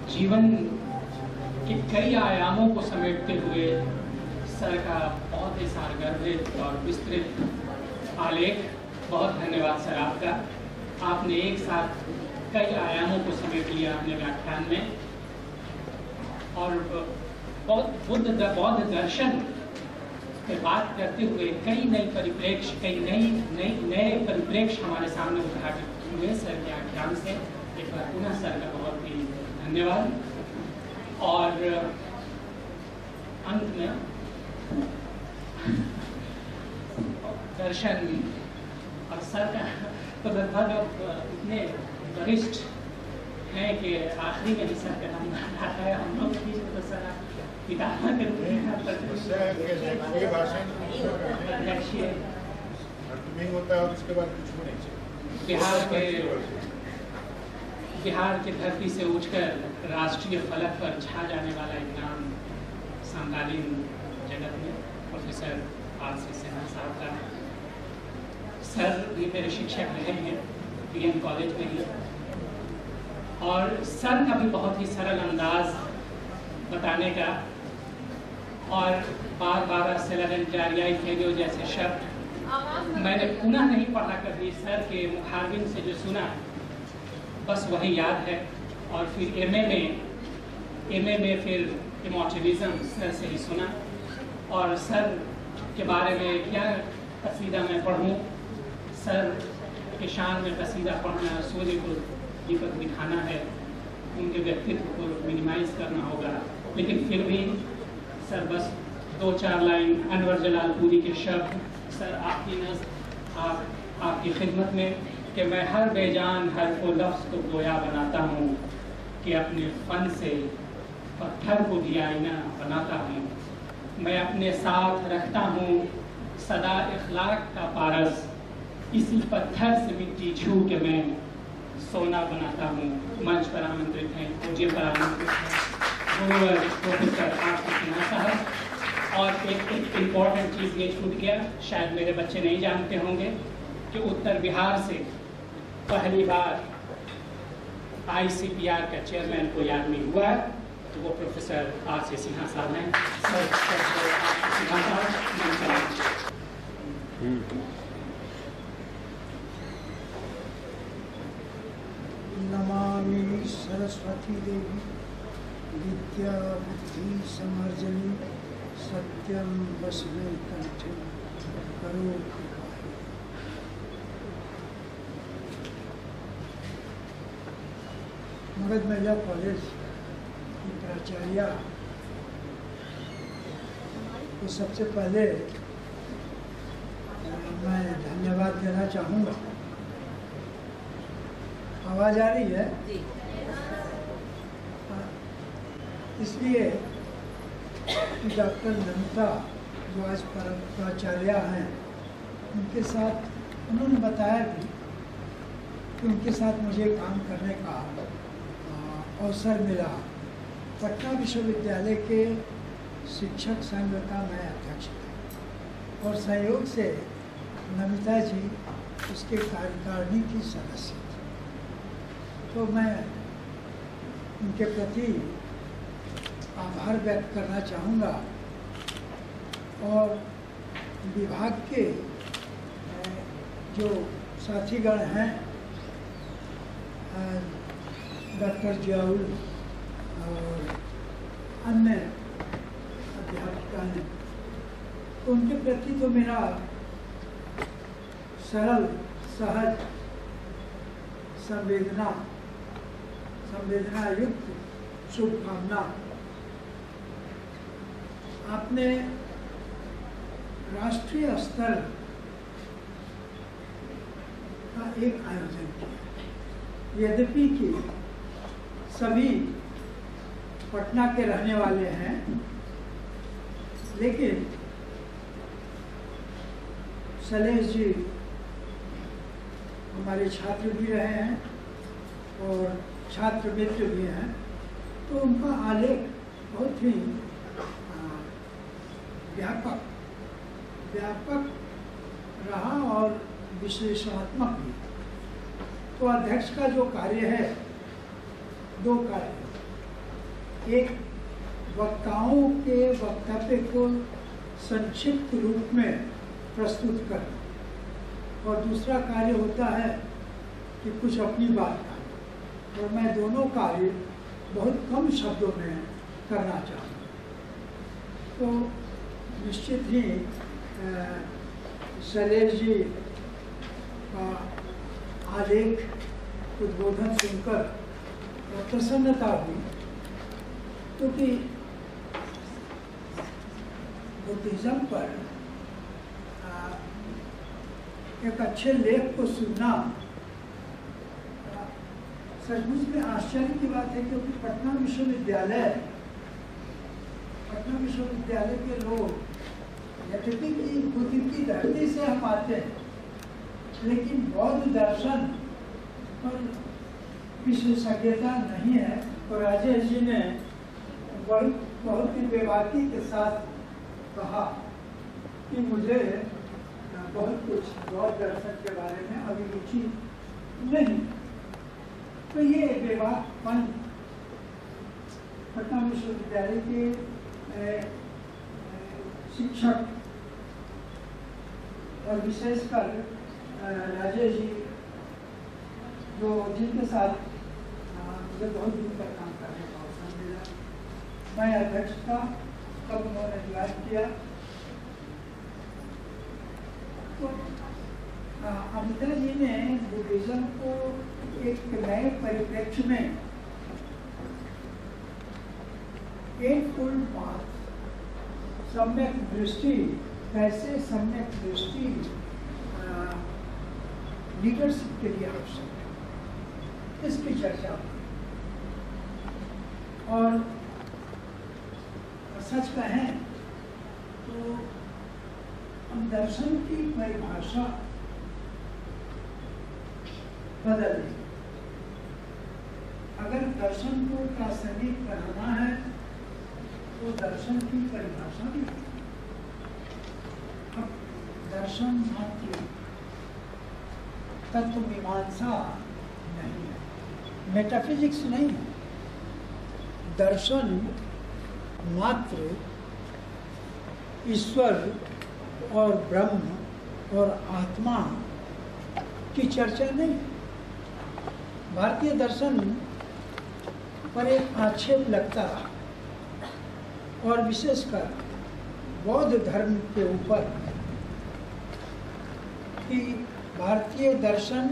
जीवन के कई आयामों को समेटते हुए सर का बहुत ही सारगर्भित और विस्तृत आलेख। बहुत धन्यवाद सर आपका। आपने एक साथ कई आयामों को समेट लिया अपने व्याख्यान में और बौद्ध दर्शन पे बात करते हुए कई नए परिप्रेक्ष्य हमारे सामने उद्घाटित हुए सर के व्याख्यान से। एक बार पुनः सर का बहुत ही धन्यवाद। और अंत में दर्शन और सर का तो लगभग अब इतने वरिष्ठ हैं कि आखिरी में ही सर का नाम आता है। हम लोग के बीच में तो सर पितामह के रूप में होता है और उसके बाद कुछ भी नहीं। बिहार के धरती से उठकर राष्ट्रीय फलक पर छा जाने वाला एक नाम समकालीन जगत में प्रोफेसर आर.सी. सिन्हा साहब का। सर भी मेरे शिक्षक रहे हैं पीएम कॉलेज में ही, और सर का भी बहुत ही सरल अंदाज बताने का और बार बार सेलेंटारियाई फेलियो जैसे शब्द मैंने पुनः नहीं पढ़ा कभी। सर के मुखारबिन से जो सुना बस वही याद है। और फिर एमए में फिर इमोर्टलिज्म सर से ही सुना। और सर के बारे में क्या कसीदा मैं पढ़ूं। सर के शान में कसीदा पढ़ना सूर्य को दीपक दिखाना है, उनके व्यक्तित्व को मिनिमाइज करना होगा। लेकिन फिर भी सर बस 2-4 लाइन अनवर जलालपुरी के शब्द सर आपकी खिदमत में कि मैं हर बेजान हर को लफ्ज़ को गोया बनाता हूँ कि अपने फन से पत्थर को भी आईना बनाता हूँ। मैं अपने साथ रखता हूँ सदा इखलाक का पारस, इसी पत्थर से मिट्टी छू के मैं सोना बनाता हूँ। मंच पर आमंत्रित हैं पूज्य पर आमंत्रित हैं प्रोफेसर आर.सी. सिन्हा साहब। और एक इम्पॉर्टेंट चीज़ ये छूट गया, शायद मेरे बच्चे नहीं जानते होंगे कि उत्तर बिहार से पहली बार ICPR का चेयरमैन कोई आदमी हुआ है तो वो प्रोफेसर आर.सी. सिन्हा साहब हैं। नमामि सरस्वती देवी विद्या बुद्धि समर्जनी सत्यम बसवे कंठे करो। मगध महिला कॉलेज की प्राचार्य को सबसे पहले मैं धन्यवाद देना चाहूँगा। आवाज़ आ रही है? इसलिए डॉक्टर नमिता जो आज प्राचार्य हैं उनके साथ उन्होंने बताया कि उनके साथ मुझे काम करने का अवसर मिला। पटना विश्वविद्यालय के शिक्षक संघ का मैं अध्यक्ष था और सहयोग से नमिता जी उसके कार्यकारिणी की सदस्य थी। तो मैं उनके प्रति आभार व्यक्त करना चाहूँगा। और विभाग के जो साथीगण हैं डॉक्टर जियाउल और अन्य अध्यापिका ने, तो उनके प्रति तो मेरा सरल सहज संवेदना युक्त शुभकामना। आपने राष्ट्रीय स्तर का एक आयोजन किया। यद्यपि कि सभी पटना के रहने वाले हैं, लेकिन शैलेश जी हमारे छात्र भी रहे हैं और छात्र मित्र भी हैं, तो उनका आलेख बहुत ही व्यापक रहा और विश्लेषणात्मक भी। तो अध्यक्ष का जो कार्य है, दो कार्य, एक वक्ताओं के वक्तव्य को संक्षिप्त रूप में प्रस्तुत करना और दूसरा कार्य होता है कि कुछ अपनी बात का, और मैं दोनों कार्य बहुत कम शब्दों में करना चाहूँगा। तो निश्चित ही शैलेश जी का आलेख उद्बोधन सुनकर प्रसन्नता हुई, क्योंकि बुद्धिज्म पर एक अच्छे लेख को सुनना सचमुच में आश्चर्य की बात है, क्योंकि पटना विश्वविद्यालय के लोग, यद्यपि कि बुद्धि की धरती से हम आते हैं, लेकिन बौद्ध दर्शन पर विशेषज्ञता नहीं है। और राजेश जी ने बहुत ही बेबाकी के साथ कहा कि मुझे बहुत कुछ बौद्ध दर्शन के बारे में अभिरुचि नहीं। तो ये बेबाकपन पटना विश्वविद्यालय के शिक्षक और विशेषकर राजेश जी जो जिनके साथ मुझे बहुत दिन तक काम करने का अवसर मिला, मैं अध्यक्ष था तब उन्होंने निवास किया। तो अमिता जी ने बुद्धिज्म को एक नए परिप्रेक्ष्य में एक फुल पाथ सम्यक दृष्टि, कैसे सम्यक दृष्टि लीडरशिप के लिए आवश्यक है, इसकी चर्चा। और सच कहें तो हम दर्शन की परिभाषा बदल दें। अगर दर्शन को प्रासंगिक बनाना है तो दर्शन की परिभाषा भी। अब दर्शन मात्र तत्व मीमांसा नहीं है, मेटाफिजिक्स नहीं है। दर्शन मात्र ईश्वर और ब्रह्म और आत्मा की चर्चा नहीं। भारतीय दर्शन पर एक आक्षेप लगता रहा, और विशेषकर बौद्ध धर्म के ऊपर, कि भारतीय दर्शन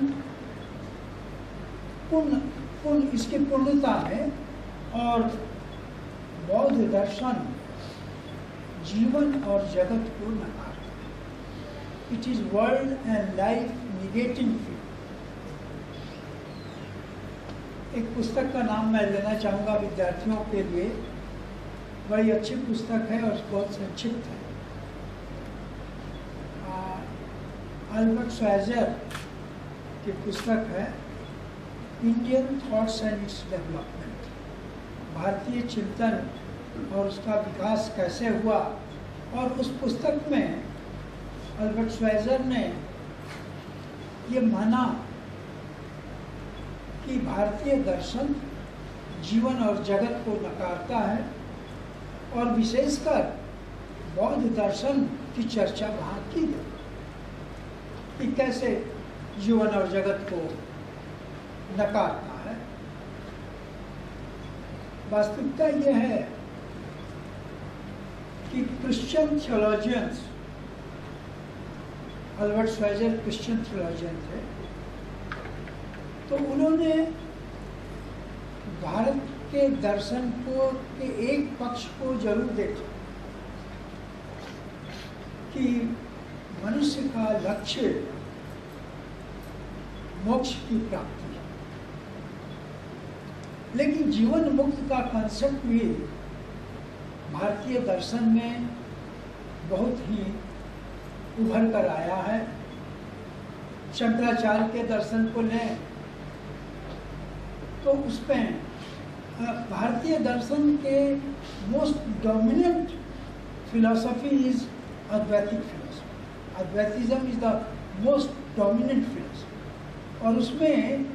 इसकी पूर्णता में, और बौद्ध दर्शन जीवन और जगत को नकारता है। It is world and life negating field. एक पुस्तक का नाम मैं लेना चाहूँगा विद्यार्थियों के लिए, बड़ी अच्छी पुस्तक है और बहुत संक्षिप्त है। अल्बर्ट श्वाइजर की पुस्तक है Indian thoughts and its development, भारतीय चिंतन और उसका विकास कैसे हुआ। और उस पुस्तक में अल्बर्ट श्वाइजर ने ये माना कि भारतीय दर्शन जीवन और जगत को नकारता है, और विशेषकर बौद्ध दर्शन की चर्चा वहाँ की गई कि कैसे जीवन और जगत को नकारता है। वास्तविकता यह है कि क्रिश्चियन थियोलॉजियंस, अल्बर्ट श्वाइजर क्रिश्चियन थियोलॉजियन थे, तो उन्होंने भारत के दर्शन को के एक पक्ष को जरूर देखा कि मनुष्य का लक्ष्य मोक्ष की प्राप्ति है, लेकिन जीवन मुक्त का कंसेप्ट भी भारतीय दर्शन में बहुत ही उभर कर आया है। शंकराचार्य के दर्शन को लें तो उसमें भारतीय दर्शन के मोस्ट डोमिनेंट फिलॉसफी इज अद्वैतिक फिलॉसफी। अद्वैतिज्म is the most dominant philosophy, और उसमें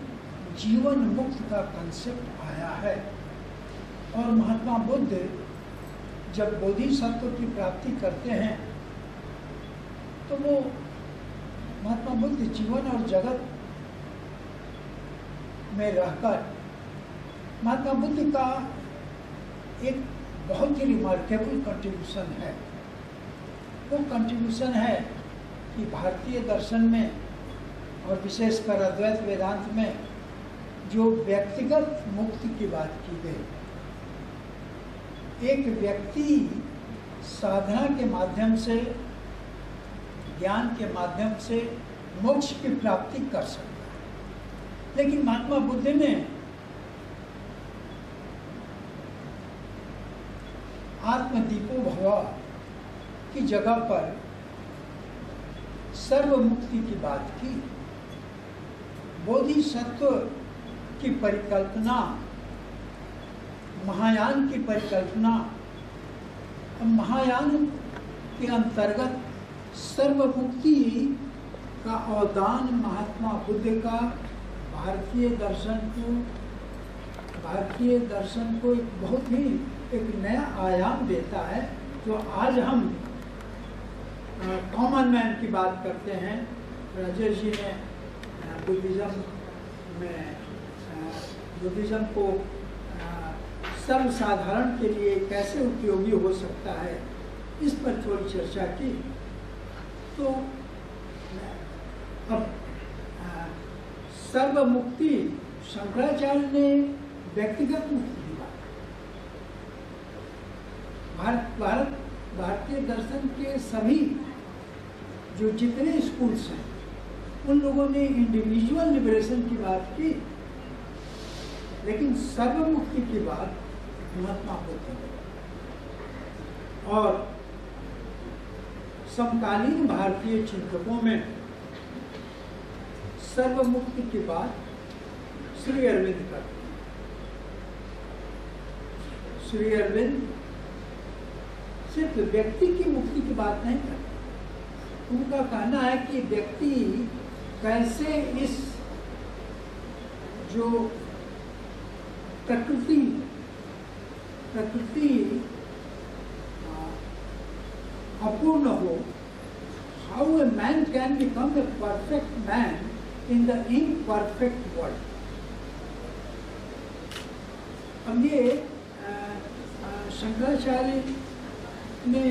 जीवन मुक्त का कंसेप्ट आया है। और महात्मा बुद्ध जब बोधिसत्व की प्राप्ति करते हैं तो वो महात्मा बुद्ध जीवन और जगत में रहकर महात्मा बुद्ध का एक बहुत ही रिमार्केबल कंट्रीब्यूशन है। वो कंट्रीब्यूशन है कि भारतीय दर्शन में और विशेषकर अद्वैत वेदांत में जो व्यक्तिगत मुक्ति की बात की गई, एक व्यक्ति साधना के माध्यम से, ज्ञान के माध्यम से मोक्ष की प्राप्ति कर सकता है। लेकिन महात्मा बुद्ध ने आत्मदीपो भव की जगह पर सर्व मुक्ति की बात की। बोधिसत्व की परिकल्पना, महायान की परिकल्पना, महायान के अंतर्गत सर्व मुक्ति का अवदान महात्मा बुद्ध का भारतीय दर्शन को एक बहुत ही एक नया आयाम देता है। जो आज हम कॉमन मैन की बात करते हैं, राजेश जी ने बुद्धिज्म को सर्वसाधारण के लिए कैसे उपयोगी हो सकता है, इस पर थोड़ी चर्चा की। तो अब सर्व मुक्ति, शंकराचार्य ने व्यक्तिगत मुक्ति की बात, भारतीय दर्शन के सभी जो जितने स्कूल्स हैं उन लोगों ने इंडिविजुअल लिबरेशन की बात की, लेकिन सर्व मुक्ति की बात महात्मा बुद्ध ने। और समकालीन भारतीय चिंतकों में सर्व मुक्ति की बात श्री अरविंद करते हैं। श्री अरविंद सिर्फ व्यक्ति की मुक्ति की बात नहीं करते। उनका कहना है कि व्यक्ति कैसे इस जो प्रकृति अपूर्ण हो, how a man can become a perfect man in the imperfect world. अब ये शंकराचार्य ने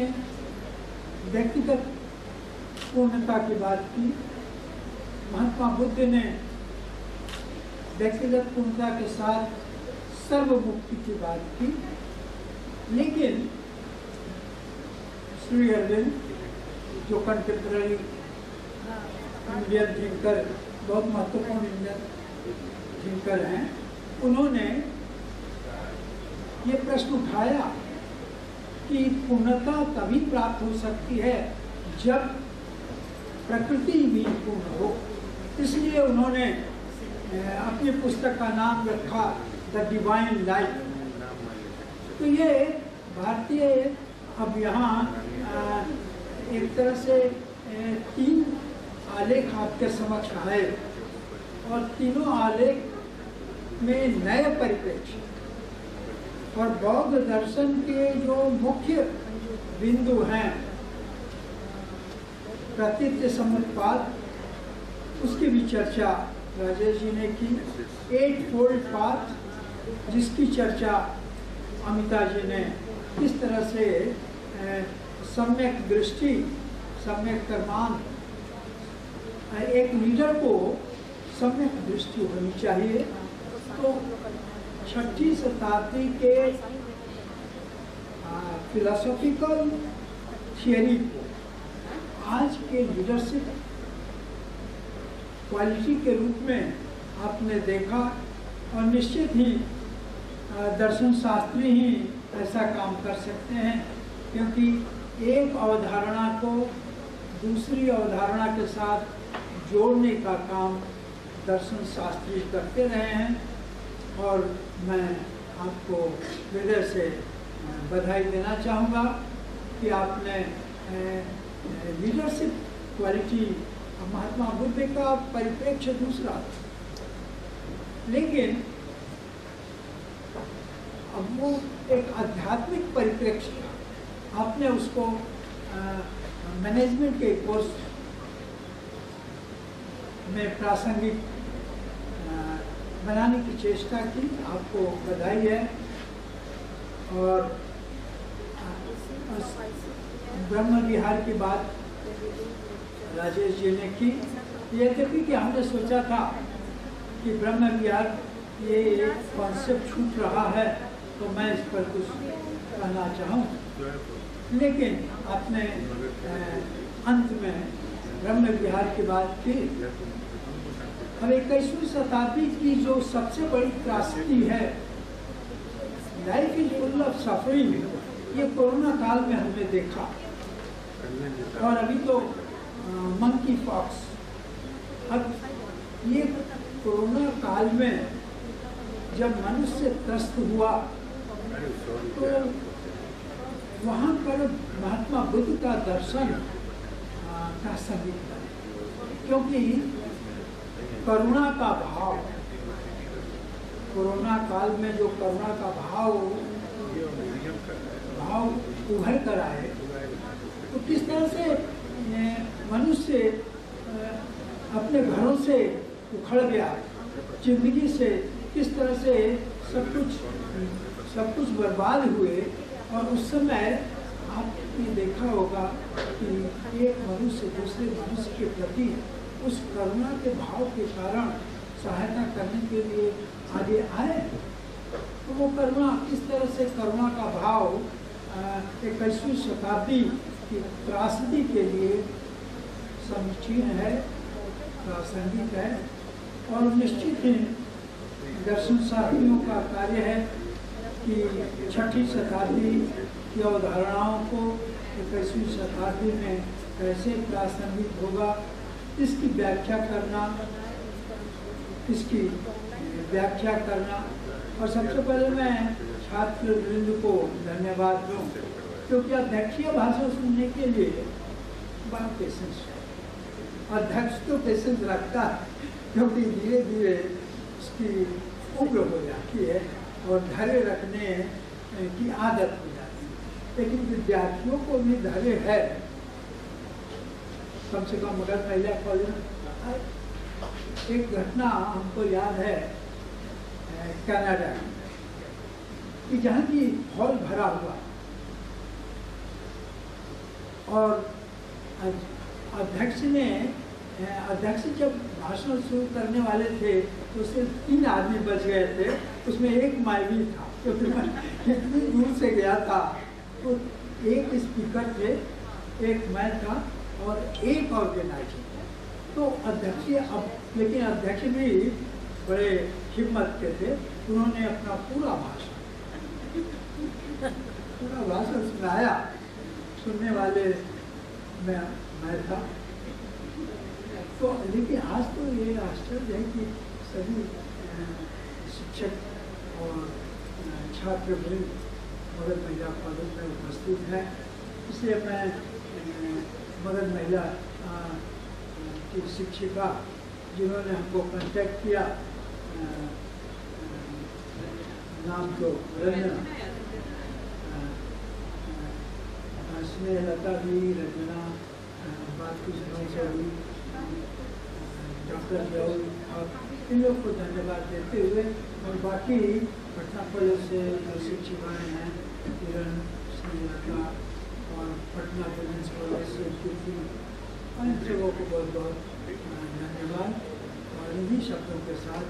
व्यक्तिगत पूर्णता की बात की, महात्मा बुद्ध ने व्यक्तिगत पूर्णता के साथ सर्व मुक्ति की बात की। लेकिन श्री अरविंद जो कंटेम्पररी इंडियन थिंकर, बहुत महत्वपूर्ण इंडियन थिंकर हैं, उन्होंने ये प्रश्न उठाया कि पूर्णता तभी प्राप्त हो सकती है जब प्रकृति भी पूर्ण हो। इसलिए उन्होंने अपनी पुस्तक का नाम रखा द डिवाइन लाइफ। तो ये भारतीय, अब यहाँ एक तरह से 3 आलेख आपके समक्ष आए और तीनों आलेख में नए परिप्रेक्ष्य और बौद्ध दर्शन के जो मुख्य बिंदु हैं, प्रतीत्य समुत्पाद, उसकी भी चर्चा राजेश जी ने की। 8 फोल्ड पाथ, जिसकी चर्चा अमिता जी ने किस तरह से सम्यक दृष्टि, सम्यक कर्मान, एक लीडर को सम्यक दृष्टि होनी चाहिए। तो 6वीं शताब्दी के फिलोसॉफिकल थियरी को आज के लीडरशिप क्वालिटी के रूप में आपने देखा, और निश्चित ही दर्शन शास्त्री ही ऐसा काम कर सकते हैं, क्योंकि एक अवधारणा को दूसरी अवधारणा के साथ जोड़ने का काम दर्शन शास्त्री करते रहे हैं। और मैं आपको हृदय से बधाई देना चाहूँगा कि आपने लीडरशिप क्वालिटी, महात्मा बुद्ध का परिप्रेक्ष्य दूसरा, लेकिन अब वो एक आध्यात्मिक परिप्रेक्ष्य था, आपने उसको मैनेजमेंट के कोर्स में प्रासंगिक बनाने की चेष्टा की, आपको बधाई है। और ब्रह्म विहार की बात राजेश जी ने की। यद्यपि कि हमने सोचा था कि ब्रह्म विहार ये एक कॉन्सेप्ट छूट रहा है तो मैं इस पर कुछ कहना चाहूँ, लेकिन आपने अंत में ब्रह्म विहार की बात की। अब 21वीं शताब्दी की जो सबसे बड़ी त्रासदी है, life is full of suffering, ये कोरोना काल में हमने देखा। और अभी तो मंकी पॉक्स। अब ये कोरोना काल में जब मनुष्य त्रस्त हुआ तो वहाँ पर महात्मा बुद्ध का दर्शन प्रासंगिक है, क्योंकि करुणा का भाव, कोरोना काल में जो करुणा का भाव उभर कर आए, तो किस तरह से मनुष्य अपने घरों से उखड़ गया, जिंदगी से किस तरह से सब कुछ बर्बाद हुए। और उस समय आपने देखा होगा कि एक मनुष्य दूसरे मनुष्य के प्रति उस करुणा के भाव के कारण सहायता करने के लिए आगे आए। तो वो करुणा, किस तरह से करुणा का भाव 21वीं शताब्दी की त्रासदी के लिए समीचीन है, प्रासंगिक है। और निश्चित ही दर्शन शास्त्रियों का कार्य है कि 6वीं शताब्दी की अवधारणाओं को 21वीं शताब्दी में कैसे प्रासंगिक होगा, इसकी व्याख्या करना। और सबसे पहले मैं छात्र वृंद को धन्यवाद दूं, क्योंकि अध्यक्षीय भाषण सुनने के लिए बड़ा पेशेंस है। अध्यक्ष तो पेशेंस रखता है, क्योंकि धीरे धीरे उसकी उम्र हो जाती है और धैर्य रखने की आदत हो जाती है। लेकिन विद्यार्थियों को भी धैर्य है। कम से कम मगध महिला कॉलेज एक घटना हमको याद है कनाडा कि जहाँ की हॉल भरा हुआ और अध्यक्ष जब भाषण शुरू करने वाले थे तो सिर्फ 3 आदमी बच गए थे, उसमें एक मैं भी था, क्योंकि मैं इतनी दूर से गया था। तो एक स्पीकर थे, एक मैं था और एक ऑर्गेनाइजर। तो लेकिन अध्यक्ष भी बड़े हिम्मत के थे, उन्होंने अपना पूरा भाषण सुनाया। सुनने वाले मैं था। तो लेकिन आज तो ये आश्चर्य है कि सभी शिक्षक और छात्र वृंद मगध महिला कॉलेज में उपस्थित हैं। इसलिए मैं मगध महिला की शिक्षिका जिन्होंने हमको कांटेक्ट किया, नाम तो स्नेहलता भी, रंजना, बात कुछ नहीं से हुई, डॉक्टर जौल, और इन लोग को धन्यवाद देते हुए, और बाकी पटना कॉलेज से जो शिक्षिकाएँ हैं, किरण, स्नेहलता और पटना वुमेन्स कॉलेज से कीर्ति, इन सबों को बहुत बहुत धन्यवाद। और इन्हीं शब्दों के साथ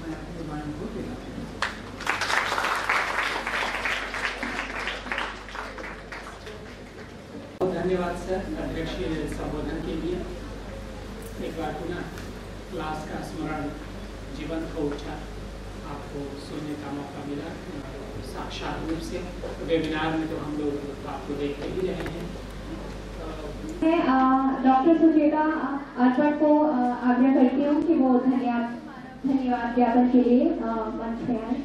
मैं अपनी वाणी को दिलाता हूँ। धन्यवाद सर अध्यक्षीय संबोधन के लिए। एक बार पुनः क्लास का स्मरण जीवंत हो उठा, आपको सुनने का मौका मिला साक्षात रूप से। वेबिनार में तो हम लोग आपको देखते ही रहे हैं। डॉक्टर सुचेता अर्पण को आग्रह करती हूँ कि वो धन्यवाद ज्ञापन के लिए मंच पे आए।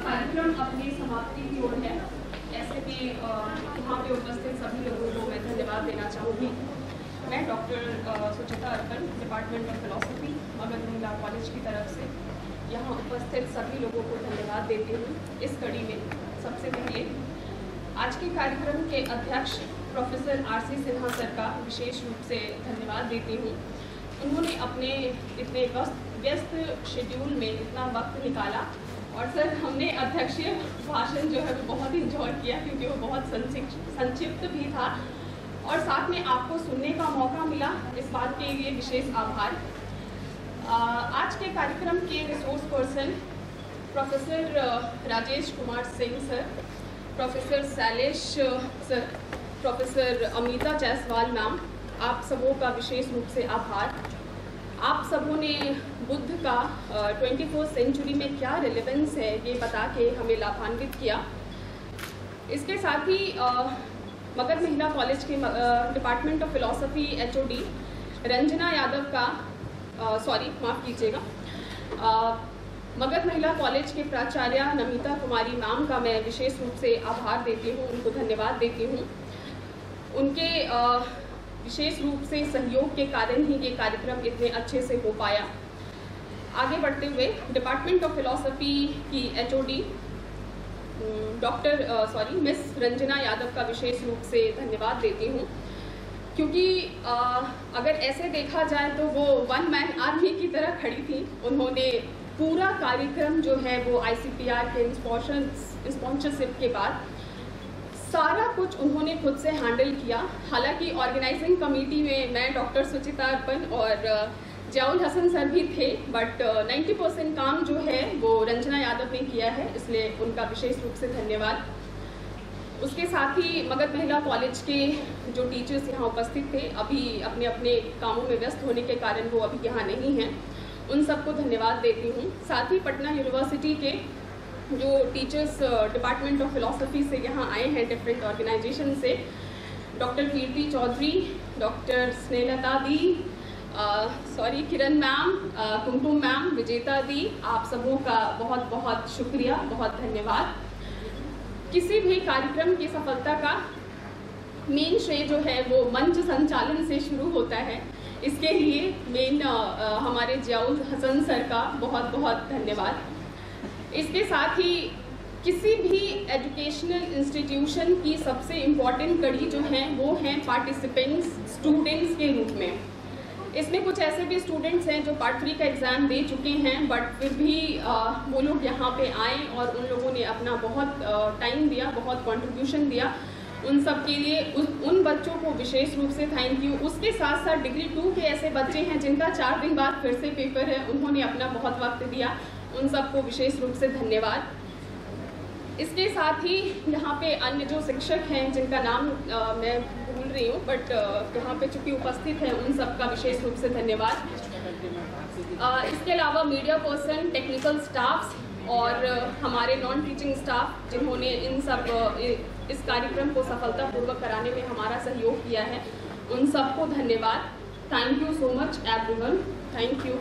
कार्यक्रम अपनी समाप्ति की ओर है। ऐसे भी यहाँ पे उपस्थित सभी लोगों को मैं धन्यवाद देना चाहूँगी। मैं doctor Sucheta Arpan, department of philosophy, Magadh महिला कॉलेज की तरफ से यहाँ उपस्थित सभी लोगों को धन्यवाद देती हूँ। इस कड़ी में सबसे पहले आज के कार्यक्रम के अध्यक्ष प्रोफेसर आर.सी. सिन्हा सर का विशेष रूप से धन्यवाद देती हूँ। उन्होंने अपने इतने व्यस्त शेड्यूल में इतना वक्त निकाला और सर हमने अध्यक्षीय भाषण जो है वो बहुत इंजॉय किया क्योंकि वो बहुत संक्षिप्त भी था और साथ में आपको सुनने का मौका मिला, इस बात के लिए विशेष आभार। आज के कार्यक्रम के resource person professor Rajesh Kumar Singh sir, professor Shailesh sir, professor Amita Jaiswal ma'am, आप सबों का विशेष रूप से आभार। आप सबों ने बुद्ध का 21वीं सेंचुरी में क्या रिलेवेंस है ये बता के हमें लाभान्वित किया। इसके साथ ही मगध महिला कॉलेज के department of philosophy HOD Ranjana Yadav का माफ़ कीजिएगा, मगध महिला कॉलेज के प्राचार्य नमिता कुमारी मैम का मैं विशेष रूप से आभार देती हूँ, उनको धन्यवाद देती हूँ। उनके विशेष रूप से सहयोग के कारण ही ये कार्यक्रम इतने अच्छे से हो पाया। आगे बढ़ते हुए डिपार्टमेंट ऑफ फिलॉसफी की HOD मिस रंजना यादव का विशेष रूप से धन्यवाद देती हूँ क्योंकि अगर ऐसे देखा जाए तो वो वन मैन आर्मी की तरह खड़ी थी। उन्होंने पूरा कार्यक्रम जो है वो ICPR के स्पॉन्सरशिप के बाद सारा कुछ उन्होंने खुद से हैंडल किया। हालांकि ऑर्गेनाइजिंग कमेटी में मैं डॉक्टर सुचिता अर्पण और जयाउल हसन सर भी थे, बट 90% काम जो है वो रंजना यादव ने किया है, इसलिए उनका विशेष रूप से धन्यवाद। उसके साथ ही मगध महिला कॉलेज के जो टीचर्स यहाँ उपस्थित थे, अभी अपने अपने कामों में व्यस्त होने के कारण वो अभी यहाँ नहीं हैं, उन सबको धन्यवाद देती हूँ। साथ ही पटना यूनिवर्सिटी के जो टीचर्स डिपार्टमेंट ऑफ फिलॉसफी से यहाँ आए हैं डिफरेंट ऑर्गेनाइजेशन से, डॉक्टर कीर्ति चौधरी, डॉक्टर स्नेहलता दी, किरण मैम, कुमकुम मैम, विजेता दी, आप सबों का बहुत बहुत शुक्रिया, बहुत धन्यवाद। किसी भी कार्यक्रम की सफलता का मेन श्रेय जो है वो मंच संचालन से शुरू होता है, इसके लिए मेन हमारे जयाउल हसन सर का बहुत बहुत धन्यवाद। इसके साथ ही किसी भी एजुकेशनल इंस्टीट्यूशन की सबसे इम्पॉर्टेंट कड़ी जो है वो हैं पार्टिसिपेंट्स, स्टूडेंट्स के रूप में। इसमें कुछ ऐसे भी स्टूडेंट्स हैं जो पार्ट 3 का एग्ज़ाम दे चुके हैं, बट फिर भी वो लोग यहाँ पे आए और उन लोगों ने अपना बहुत टाइम दिया, बहुत कंट्रीब्यूशन दिया। उन सब के लिए उन बच्चों को विशेष रूप से थैंक यू। उसके साथ साथ डिग्री 2 के ऐसे बच्चे हैं जिनका 4 दिन बाद फिर से पेपर है, उन्होंने अपना बहुत वक्त दिया, उन सबको विशेष रूप से धन्यवाद। इसके साथ ही यहाँ पे अन्य जो शिक्षक हैं जिनका नाम मैं भूल रही हूँ, बट यहाँ पे चूँकि उपस्थित हैं, उन सब का विशेष रूप से धन्यवाद। इसके अलावा मीडिया पर्सन, टेक्निकल स्टाफ्स और हमारे नॉन टीचिंग स्टाफ जिन्होंने इस कार्यक्रम को सफलतापूर्वक कराने में हमारा सहयोग किया है, उन सबको धन्यवाद। Thank you so much everyone, thank you.